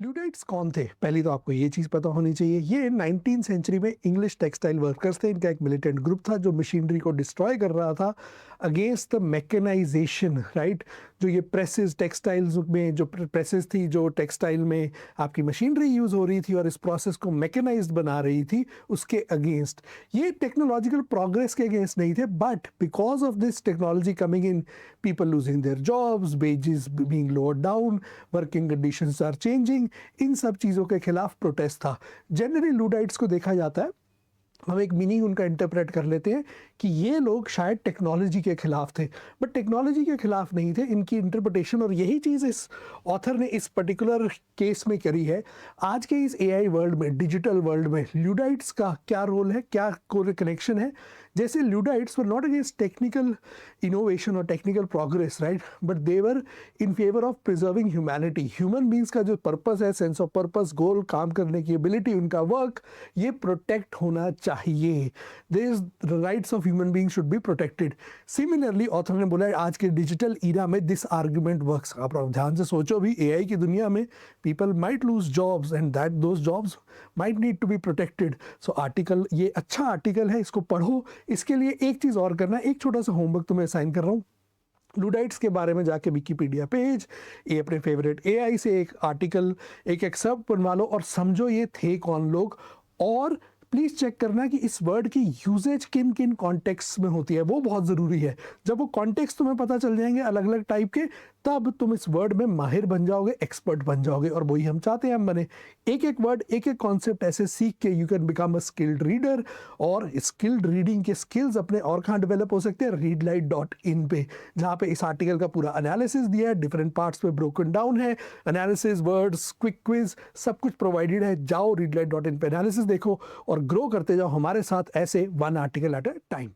ल्यूडाइट्स कौन थे? पहली तो आपको ये चीज़ पता होनी चाहिए। ये 19th सेंचुरी में इंग्लिश टेक्सटाइल वर्कर्स थे। इनका एक मिलिटेंट ग्रुप था जो मशीनरी को डिस्ट्रॉय कर रहा था अगेंस्ट द मैकेनाइजेशन, राइट? जो ये प्रेसेस टेक्सटाइल्स में जो प्रेसेस थी, जो टेक्सटाइल में आपकी मशीनरी यूज़ हो रही थी और इस प्रोसेस को मैकेनाइज्ड बना रही थी, उसके अगेंस्ट। ये टेक्नोलॉजिकल प्रोग्रेस के अगेंस्ट नहीं थे, but because of this technology coming in, people losing their jobs, wages being lowered down, working conditions are changing, इन सब चीज़ों के खिलाफ प्रोटेस्ट था। जनरली लूडाइट्स को देखा जाता है, हम एक मीनिंग उनका इंटरप्रेट कर लेते हैं कि ये लोग शायद टेक्नोलॉजी के खिलाफ थे, बट टेक्नोलॉजी के खिलाफ नहीं थे। इनकी इंटरप्रिटेशन, और यही चीज़ इस ऑथर ने इस पर्टिकुलर केस में करी है। आज के इस एआई वर्ल्ड में, डिजिटल वर्ल्ड में ल्यूडाइट्स का क्या रोल है, क्या कनेक्शन है? जैसे Luddites were not against technical innovation और technical progress, right, but they were in favour of preserving humanity. Human beings का जो पर्पस है, सेंस ऑफ पर्पस, गोल, काम करने की एबिलिटी, उनका वर्क, ये प्रोटेक्ट होना चाहिए। Their rights of human being should be protected. Similarly author ने बोला आज के डिजिटल ईरा में दिस आर्ग्यूमेंट वर्क्स। आप ध्यान से सोचो भी, एआई की दुनिया में people might lose jobs and that those jobs might need to be protected. So article, ये अच्छा आर्टिकल है, इसको पढ़ो। इसके लिए एक चीज़ और करना, एक छोटा सा होमवर्क तुम्हें असाइन कर रहा हूँ। लूडाइट्स के बारे में जाके विकिपीडिया पेज, ये अपने फेवरेट एआई से एक आर्टिकल, एक एक्सर्प्ट बनवा लो और समझो ये थे कौन लोग। और प्लीज़ चेक करना कि इस वर्ड की यूजेज किन किन कॉन्टेक्स्ट में होती है, वो बहुत ज़रूरी है। जब वो कॉन्टेक्स्ट तुम्हें पता चल जाएंगे अलग अलग टाइप के, तब तुम इस वर्ड में माहिर बन जाओगे, एक्सपर्ट बन जाओगे, और वही हम चाहते हैं हम बने। एक एक वर्ड, एक एक कॉन्सेप्ट ऐसे सीख के you can become a skilled reader. और स्किल्ड रीडिंग के स्किल्स अपने और कहाँ डेवलप हो सकते हैं? readlight.in पे, जहाँ पे इस आर्टिकल का पूरा एनालिसिस दिया है, डिफरेंट पार्ट्स पे ब्रोकन डाउन है, एनालिसिस, वर्ड्स, क्विक क्विज, सब कुछ प्रोवाइडेड है। जाओ readlight.in पे एनालिसिस देखो और ग्रो करते जाओ हमारे साथ, ऐसे one article at a time.